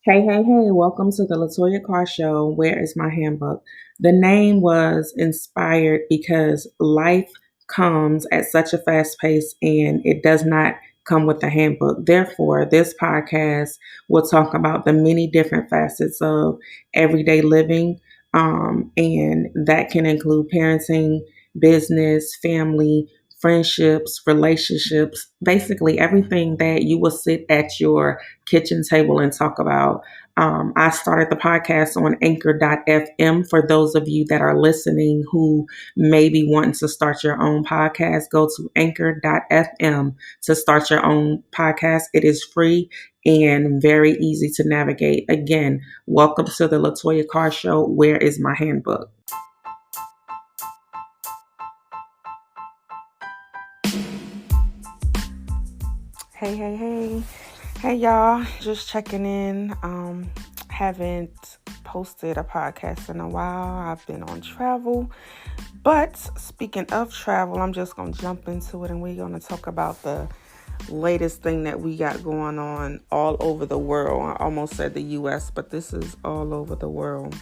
Hey, welcome to the Latoya Carr Show. Where is my handbook? The name was inspired because life comes at such a fast pace and it does not come with a handbook. Therefore, this podcast will talk about the many different facets of everyday living, and that can include parenting, business, family, friendships, relationships, basically everything that you will sit at your kitchen table and talk about. I started the podcast on anchor.fm. For those of you that are listening who may be wanting to start your own podcast, go to anchor.fm to start your own podcast. It is free and very easy to navigate. Again, welcome to the Latoya Carr Show. Where is my handbook? Hey. Hey y'all, just checking in. Haven't posted a podcast in a while. I've been on travel. But speaking of travel, I'm just going to jump into it and we're going to talk about the latest thing that we got going on all over the world. I almost said the US, but this is all over the world.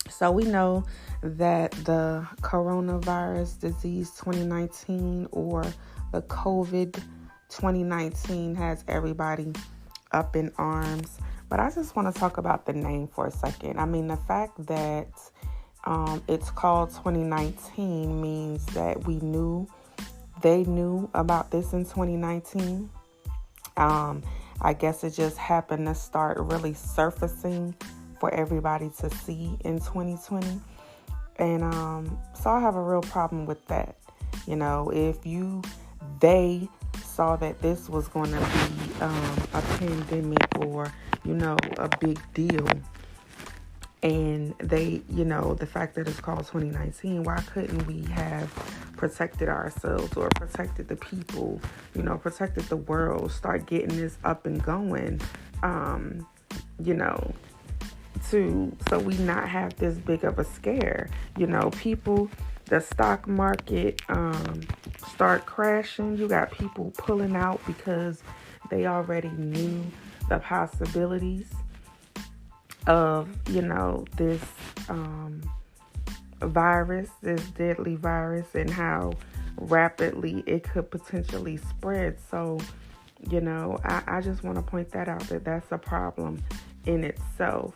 So we know that the coronavirus disease 2019 or the COVID 2019 has everybody up in arms. But I just want to talk about the name for a second. I mean, the fact that it's called 2019 means that they knew about this in 2019. I guess it just happened to start really surfacing for everybody to see in 2020. And so I have a real problem with that. You know, they saw that this was going to be a pandemic or, a big deal. And they, the fact that it's called 2019, why couldn't we have protected ourselves or protected the people, protected the world, start getting this up and going, so we not have this big of a scare. People, the stock market start crashing. You got people pulling out because they already knew the possibilities of, this virus, this deadly virus, and how rapidly it could potentially spread. So, I just want to point that out, that's a problem in itself.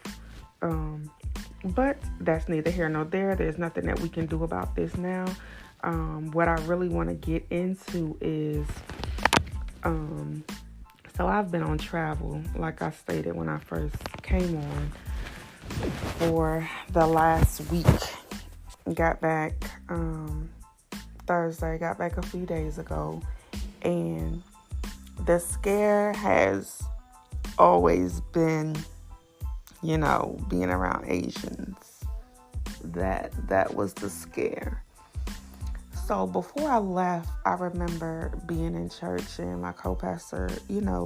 But that's neither here nor there. There's nothing that we can do about this now. What I really want to get into is, so I've been on travel, like I stated when I first came on, for the last week. Got back Thursday, got back a few days ago, and the scare has always been, being around Asians. That was the scare. So before I left, I remember being in church and my co-pastor,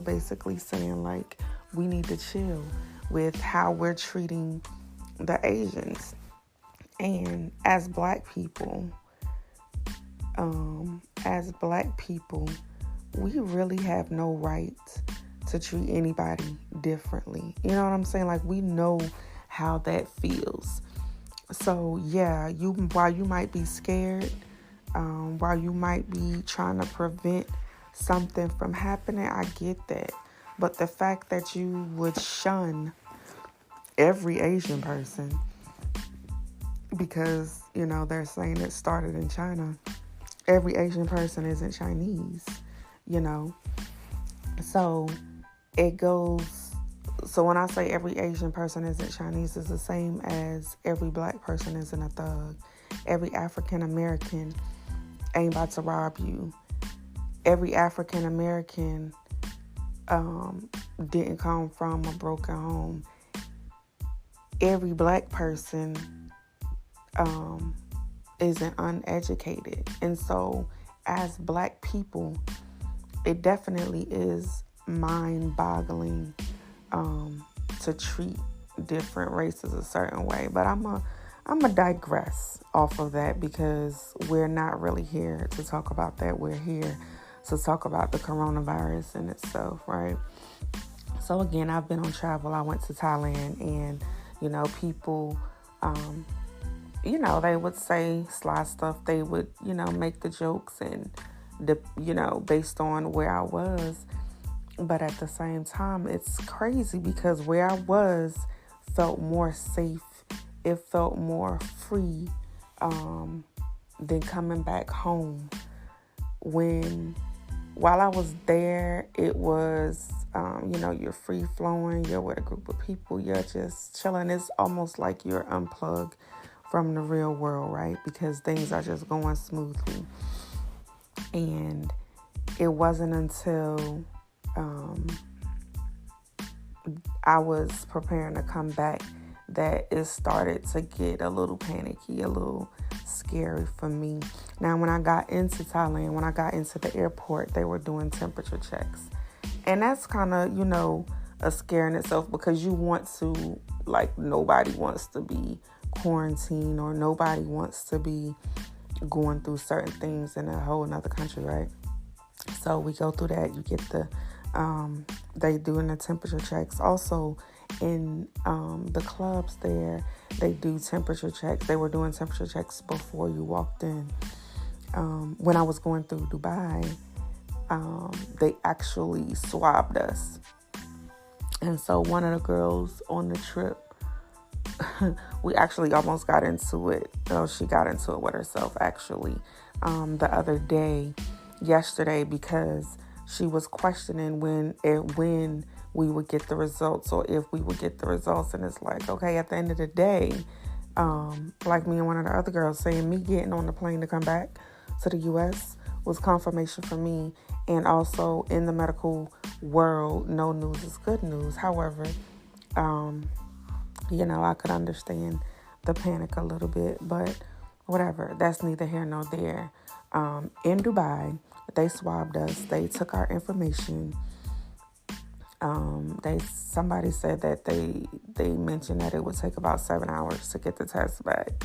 basically saying like, we need to chill with how we're treating the Asians. And as black people, we really have no right to treat anybody differently. You know what I'm saying? Like, we know how that feels. So yeah, while you might be scared, while you might be trying to prevent something from happening, I get that. But the fact that you would shun every Asian person because, they're saying it started in China. Every Asian person isn't Chinese, So it goes, so when I say every Asian person isn't Chinese, it's the same as every black person isn't a thug. Every African American ain't about to rob you. Every African American didn't come from a broken home. Every black person isn't uneducated. And so as black people, it definitely is mind-boggling to treat different races a certain way. But I'm a digress off of that because we're not really here to talk about that. We're here to talk about the coronavirus in itself, right? So again, I've been on travel. I went to Thailand, and people, they would say sly stuff. They would, make the jokes and based on where I was. But at the same time, it's crazy because where I was felt more safe. It felt more free than coming back home. While I was there, it was, you're free flowing. You're with a group of people. You're just chilling. It's almost like you're unplugged from the real world, right? Because things are just going smoothly. And it wasn't until I was preparing to come back that it started to get a little panicky, a little scary for me. Now, when I got into Thailand, when I got into the airport, they were doing temperature checks. And that's kind of, a scare in itself because you want to, nobody wants to be quarantined or nobody wants to be going through certain things in a whole another country, right? So we go through that. You get they doing the temperature checks. Also, in the clubs there, they do temperature checks. They were doing temperature checks before you walked in. When I was going through Dubai, they actually swabbed us. And so one of the girls on the trip, we actually almost got into it. Oh, she got into it with herself, actually, the other day, yesterday, because she was questioning when we would get the results or if we would get the results. And it's like, okay, at the end of the day, like me and one of the other girls saying, me getting on the plane to come back to the U.S. was confirmation for me. And also in the medical world, no news is good news. However, I could understand the panic a little bit, but whatever. That's neither here nor there. In Dubai, they swabbed us. They took our information. Somebody said that they mentioned that it would take about 7 hours to get the test back.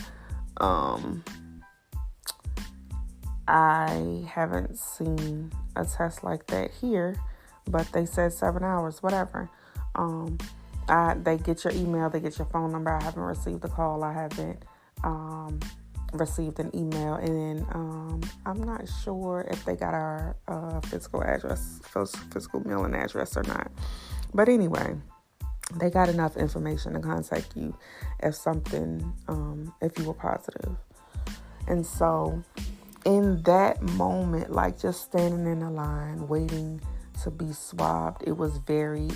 I haven't seen a test like that here, but they said 7 hours, whatever. They get your email, they get your phone number. I haven't received a call. I haven't received an email, and then I'm not sure if they got our physical mailing address or not. But anyway, they got enough information to contact you if you were positive. And so in that moment, just standing in a line waiting to be swabbed, it was very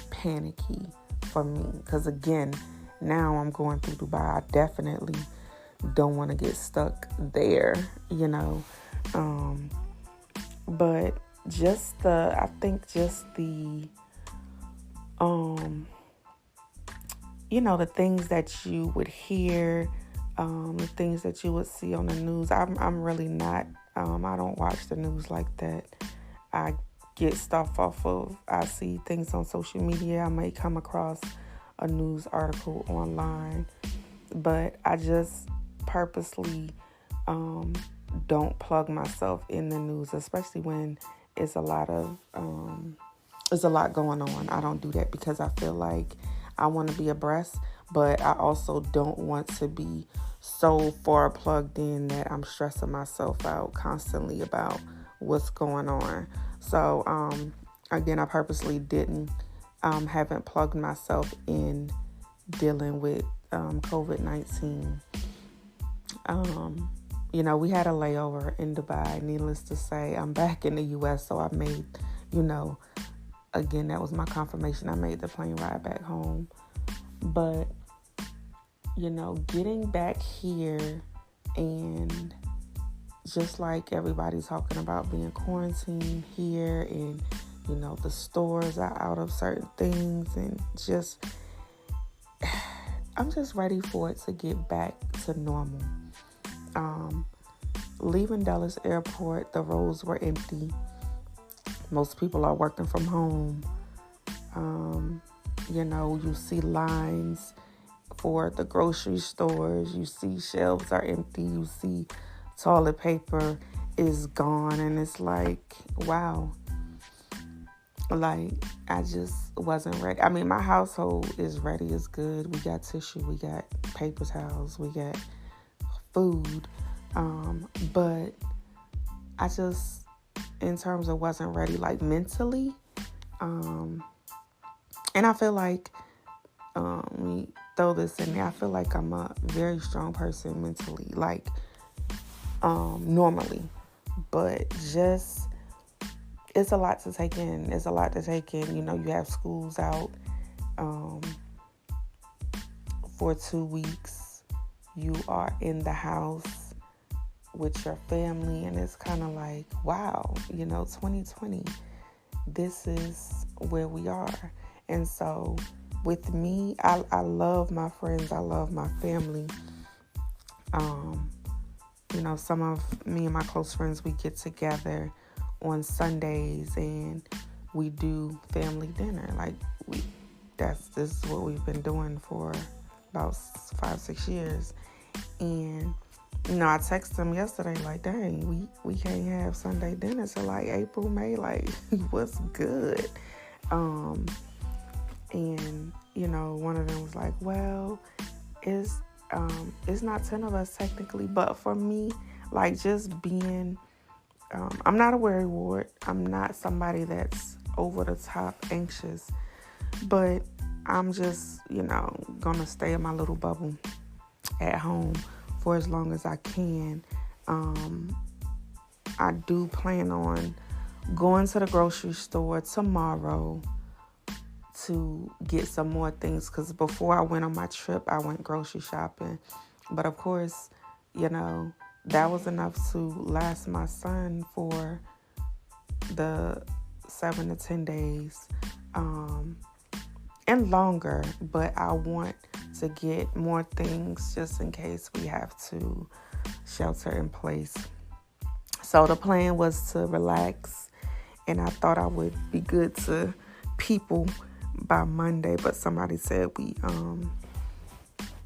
panicky for me because, again, now I'm going through Dubai. I definitely don't want to get stuck there, but the things that you would hear, the things that you would see on the news. I'm really not, I don't watch the news like that. I get stuff I see things on social media. I may come across a news article online, but I just purposely don't plug myself in the news, especially when it's a lot going on. I don't do that because I feel like I want to be abreast, but I also don't want to be so far plugged in that I'm stressing myself out constantly about what's going on. So again, I purposely haven't plugged myself in dealing with COVID-19. We had a layover in Dubai. Needless to say, I'm back in the U.S., so I made, again, that was my confirmation. I made the plane ride back home. But, getting back here and just like everybody's talking about being quarantined here and, the stores are out of certain things and I'm just ready for it to get back to normal. Leaving Dallas Airport, the roads were empty. Most people are working from home. You see lines for the grocery stores. You see shelves are empty. You see toilet paper is gone. And it's like, wow. Like, I just wasn't ready. I mean, my household is ready, is good. We got tissue, we got paper towels, we got food. But I just, in terms of wasn't ready, like mentally. And I feel like, we throw this in there, I feel like I'm a very strong person mentally, like, normally. But just, it's a lot to take in. It's a lot to take in. You know, you have schools out for 2 weeks. You are in the house with your family, and it's kind of like, wow, 2020, this is where we are. And so with me, I love my friends. I love my family. Some of me and my close friends, we get together on Sundays and we do family dinner. Like, this is what we've been doing for about 5-6 years. And I texted them yesterday, like, dang, we can't have Sunday dinner till like April, May. Like, what's good? And one of them was like, well, it's not 10 of us technically, but for me, like, just being, I'm not a worrywart. I'm not somebody that's over the top anxious, but I'm just, gonna stay in my little bubble at home for as long as I can. I do plan on going to the grocery store tomorrow to get some more things, because before I went on my trip, I went grocery shopping. But of course, that was enough to last my son for the 7 to 10 days, and longer. But I want to get more things just in case we have to shelter in place. So the plan was to relax, and I thought I would be good to people by Monday, but somebody said we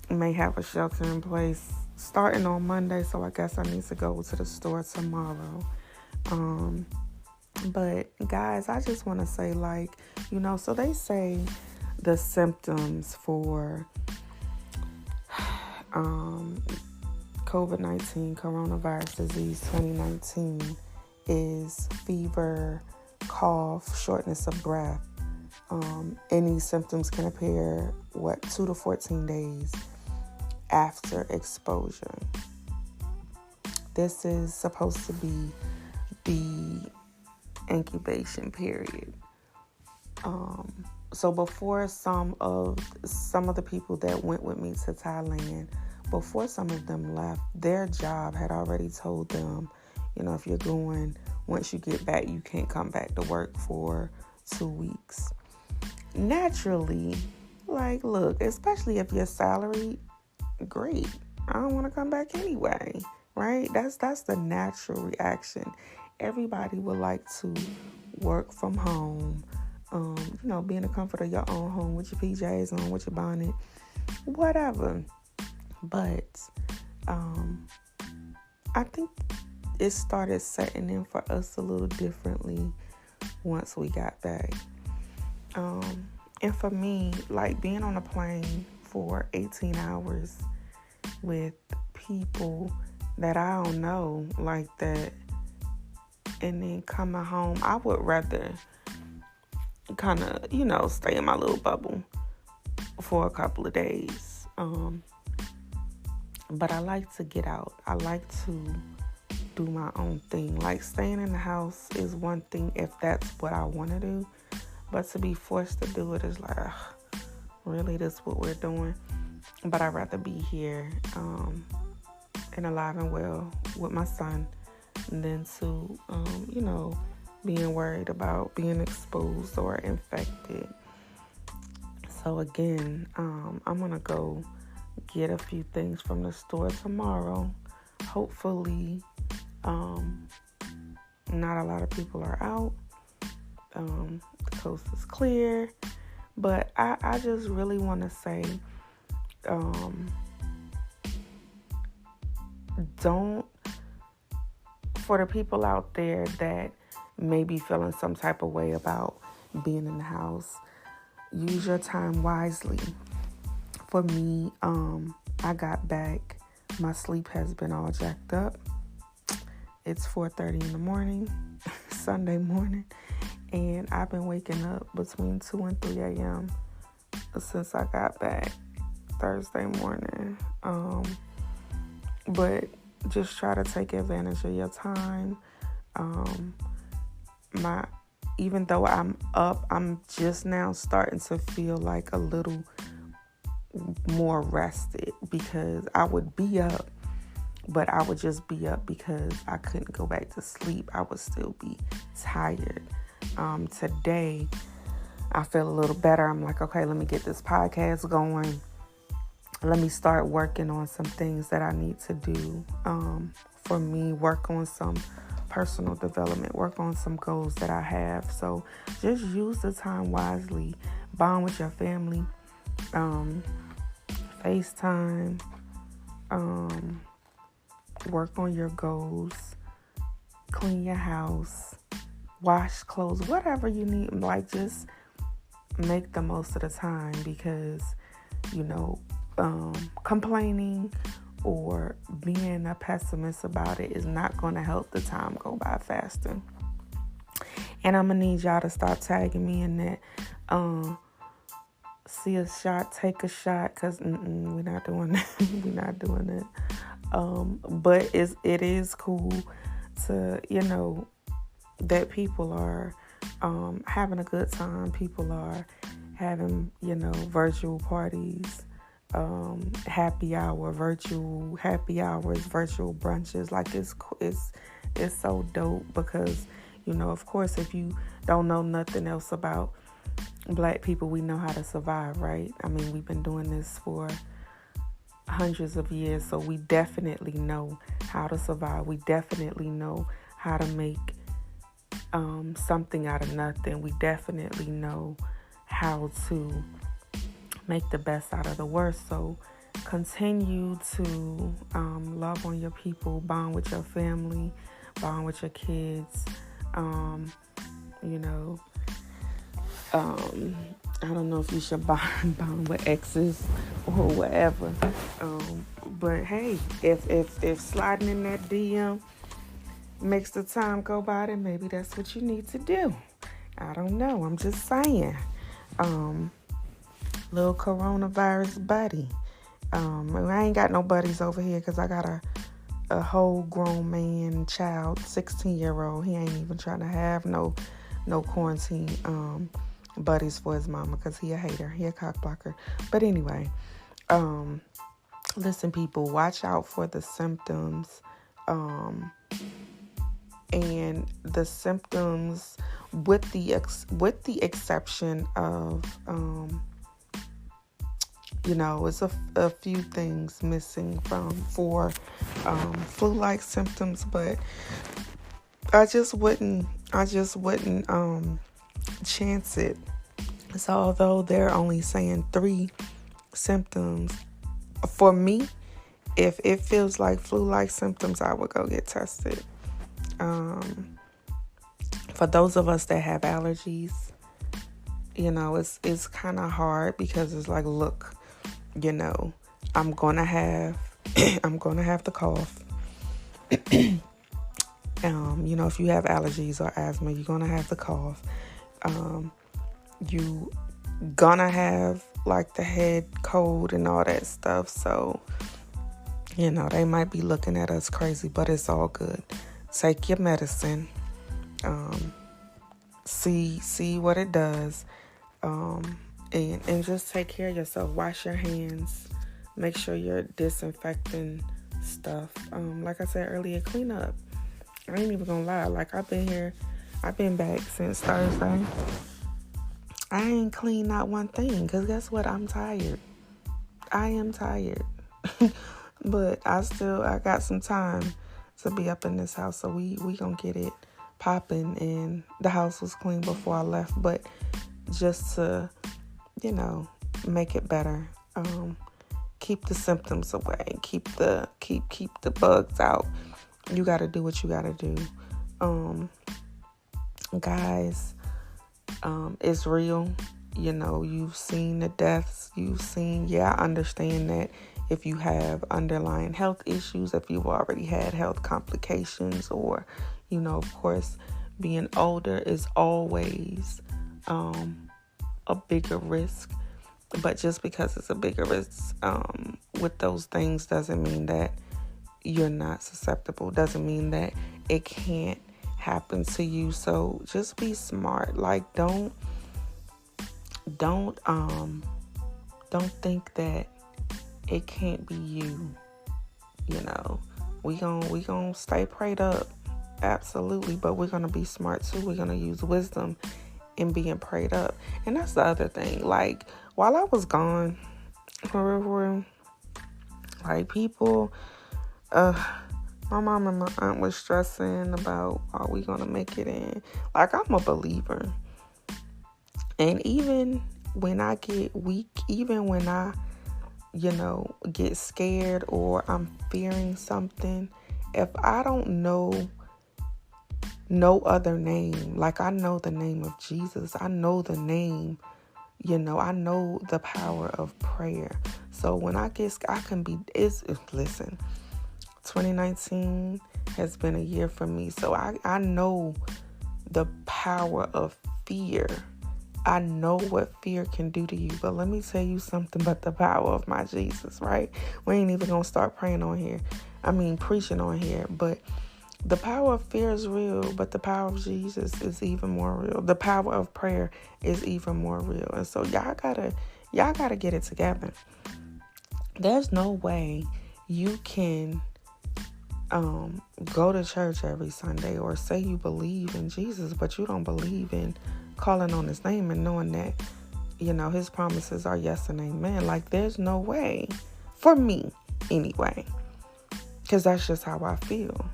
may have a shelter in place starting on Monday, so I guess I need to go to the store tomorrow. But guys, I just want to say, like, so they say the symptoms for COVID-19, coronavirus disease 2019, is fever, cough, shortness of breath. Any symptoms can appear 2 to 14 days after exposure. This is supposed to be the incubation period. So before some of the people that went with me to Thailand, before some of them left, their job had already told them, if you're going, once you get back, you can't come back to work for 2 weeks. Naturally, like, look, especially if you're salaried, great. I don't want to come back anyway, right? That's the natural reaction. Everybody would like to work from home, be in the comfort of your own home with your PJs on, with your bonnet, whatever. But I think it started setting in for us a little differently once we got back. And for me, like, being on a plane for 18 hours with people that I don't know like that, and then coming home, I would rather kind of, stay in my little bubble for a couple of days. But I like to get out. I like to do my own thing. Like, staying in the house is one thing if that's what I want to do. But to be forced to do it is like, really, this is what we're doing? But I'd rather be here and alive and well with my son than to, being worried about being exposed or infected. So again, I'm going to go get a few things from the store tomorrow. Hopefully, not a lot of people are out. The coast is clear. But I just really want to say, don't, for the people out there that may be feeling some type of way about being in the house. Use your time wisely. For me, I got back. My sleep has been all jacked up. It's 4:30 in the morning, Sunday morning, and I've been waking up between 2 and 3 a.m. since I got back Thursday morning. But just try to take advantage of your time. Even though I'm up, I'm just now starting to feel like a little more rested, because I would be up, but I would just be up because I couldn't go back to sleep. I would still be tired. Today, I feel a little better. I'm like, okay, let me get this podcast going. Let me start working on some things that I need to do for me, work on some personal development, work on some goals that I have. So just use the time wisely. Bond with your family. FaceTime. Work on your goals. Clean your house. Wash clothes. Whatever you need. Like, just make the most of the time, because, complaining or being a pessimist about it is not going to help the time go by faster. And I'm going to need y'all to stop tagging me in that. See a shot, take a shot, because we're not doing that. We're not doing that. But it is cool to, that people are having a good time. People are having, virtual parties, happy hour, virtual happy hours, virtual brunches. Like, it's so dope, because, of course, if you don't know nothing else about Black people, we know how to survive, right? I mean, we've been doing this for hundreds of years, so we definitely know how to survive. We definitely know how to make something out of nothing. We definitely know how to make the best out of the worst. So continue to love on your people, bond with your family, bond with your kids. I don't know if you should bond with exes or whatever. But hey, if sliding in that DM makes the time go by, then maybe that's what you need to do. I don't know. I'm just saying. Little coronavirus buddy. I ain't got no buddies over here, because I got a whole grown man child, 16-year-old. He ain't even trying to have no quarantine buddies for his mama, because he a hater. He a cock blocker. But anyway, listen, people, watch out for the symptoms. And the symptoms, with the exception of, it's a few things missing for flu-like symptoms, but I just wouldn't chance it. So although they're only saying 3 symptoms, for me, if it feels like flu-like symptoms, I would go get tested. For those of us that have allergies, it's kind of hard, because it's like, look, I'm gonna have the cough. If you have allergies or asthma, you're gonna have the cough. You gonna have like the head cold and all that stuff. So, they might be looking at us crazy, but it's all good. Take your medicine. See what it does. And just take care of yourself. Wash your hands. Make sure you're disinfecting stuff. Like I said earlier, clean up. I ain't even gonna lie. Like, I've been back since Thursday. I ain't cleaned not one thing, because guess what? I'm tired. I am tired. But I got some time to be up in this house, so we gonna get it popping. And the house was clean before I left, but just to, make it better. Keep the symptoms away. Keep the bugs out. You gotta do what you gotta do. Guys, It's real. You've seen the deaths. I understand that if you have underlying health issues, if you've already had health complications, or, of course, being older is always a bigger risk. But just because it's a bigger risk with those things doesn't mean that you're not susceptible. Doesn't mean that it can't happen to you. So just be smart. Like, don't think that it can't be you. We gonna stay prayed up, absolutely, but we're gonna be smart too. We're gonna use wisdom in being prayed up. And that's the other thing. Like, while I was gone, for real, like, people, my mom and my aunt was stressing about, are we gonna make it in? Like, I'm a believer. And even when I get weak, even when I, get scared or I'm fearing something, if I don't know no other name, like, I know the name of Jesus, I know the name, I know the power of prayer. So when I can be, listen, 2019 has been a year for me. So I know the power of fear. I know what fear can do to you. But let me tell you something about the power of my Jesus, right? We ain't even going to start preaching on here. But the power of fear is real, but the power of Jesus is even more real. The power of prayer is even more real. And so y'all gotta get it together. There's no way you can go to church every Sunday or say you believe in Jesus, but you don't believe in calling on his name and knowing that, his promises are yes and amen. Like, there's no way, for me anyway, because that's just how I feel.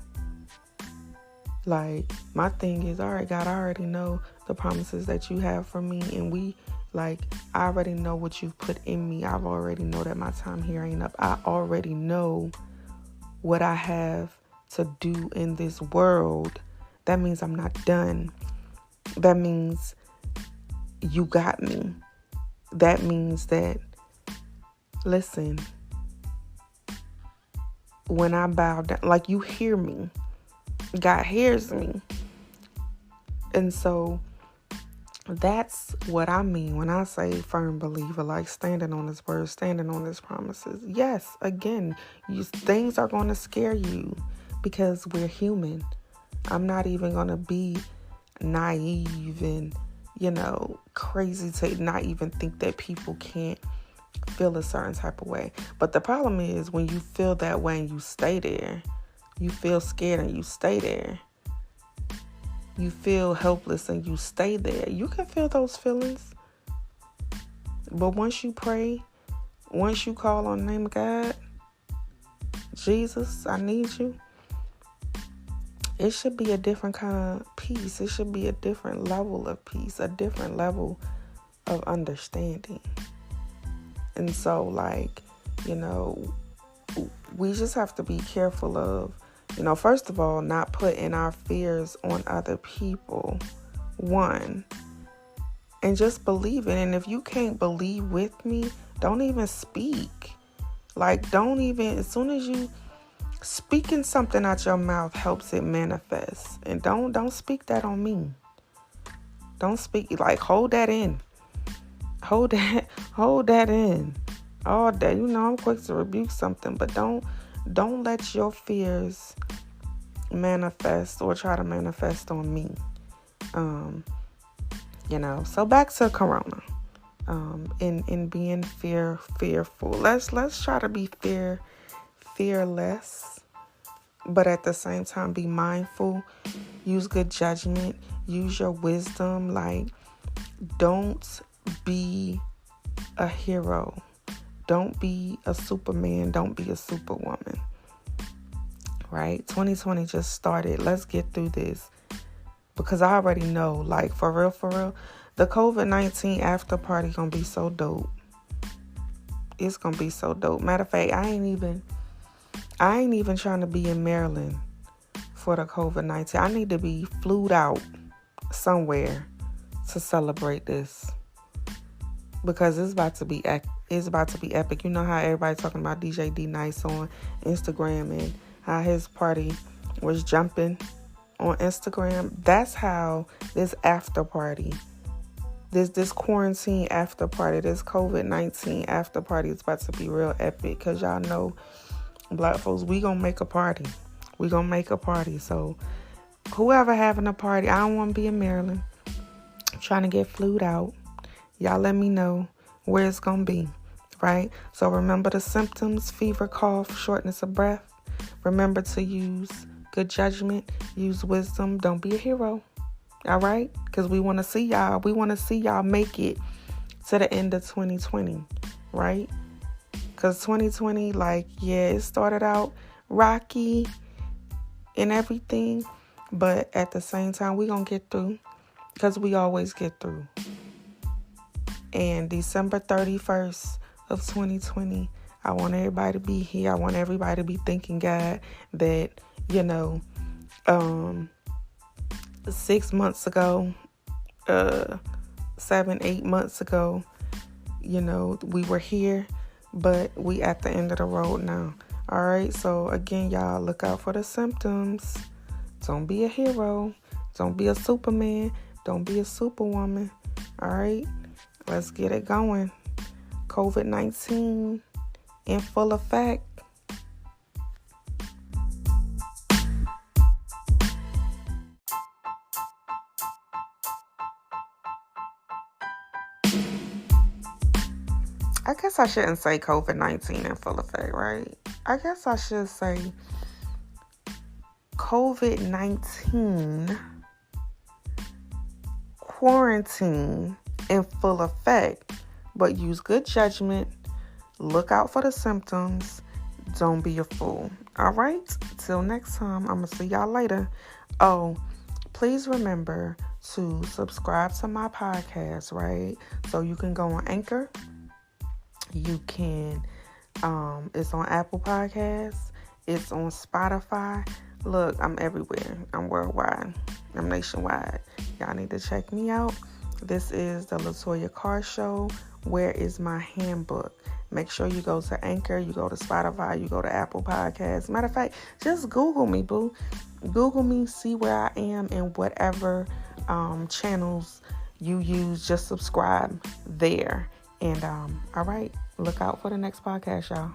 Like, my thing is, all right, God, I already know the promises that you have for me, and I already know what you've put in me. I already know that my time here ain't up. I already know what I have to do in this world. That means I'm not done. That means you got me. That means that, listen, when I bow down, like, you hear me. God hears me. And so that's what I mean when I say firm believer, like standing on his word, standing on his promises. Yes, again, things are going to scare you because we're human. I'm not even going to be naive and, crazy to not even think that people can't feel a certain type of way. But the problem is when you feel that way and you stay there, you feel scared and you stay there. You feel helpless and you stay there. You can feel those feelings. But once you pray, once you call on the name of God, Jesus, I need you, it should be a different kind of peace. It should be a different level of peace, a different level of understanding. And so, we just have to be careful of, first of all, not putting our fears on other people, one, and just believe it. And if you can't believe with me, don't even speak. As soon as you speaking something out your mouth helps it manifest. And don't speak that on me. Don't speak, hold that in. Hold that in. All day. I'm quick to rebuke something, but don't let your fears manifest or try to manifest on me. So back to Corona. In being fearful. Let's try to be fearless, but at the same time be mindful. Use good judgment. Use your wisdom. Don't be a hero. Don't be a Superman. Don't be a Superwoman. Right? 2020 just started. Let's get through this. Because I already know, for real, the COVID-19 after party gonna be so dope. It's gonna be so dope. Matter of fact, I ain't even trying to be in Maryland for the COVID-19. I need to be flued out somewhere to celebrate this because it's about to be epic. You know how everybody talking about DJ D Nice on Instagram and how his party was jumping on Instagram. That's how this after party, this quarantine after party, this COVID-19 after party is about to be real epic. Because y'all know, Black folks, we gonna make a party. We gonna make a party. So whoever having a party, I don't want to be in Maryland. I'm trying to get flued out. Y'all let me know where it's gonna be, right? So remember the symptoms: fever, cough, shortness of breath. Remember to use good judgment, use wisdom. Don't be a hero, all right? Because we want to see y'all. We want to see y'all make it to the end of 2020, right? Because 2020, it started out rocky and everything. But at the same time, we going to get through because we always get through. And December 31st of 2020, I want everybody to be here. I want everybody to be thanking God that, 6 months ago, 7-8 months ago, we were here, but we at the end of the road now. All right. So again, y'all, look out for the symptoms. Don't be a hero. Don't be a Superman. Don't be a Superwoman. All right. Let's get it going. COVID-19 in full effect. I guess I shouldn't say COVID-19 in full effect, right? I guess I should say COVID-19 quarantine in full effect. But use good judgment. Look out for the symptoms. Don't be a fool. All right? Till next time. I'm going to see y'all later. Oh, please remember to subscribe to my podcast, right? So you can go on Anchor. You can, it's on Apple Podcasts. It's on Spotify. Look, I'm everywhere. I'm worldwide. I'm nationwide. Y'all need to check me out. This is the Latoya Carr Show. Where is my handbook? Make sure you go to Anchor, you go to Spotify, you go to Apple Podcasts. Matter of fact, just Google me, boo. Google me, see where I am in whatever channels you use. Just subscribe there. And all right, look out for the next podcast, y'all.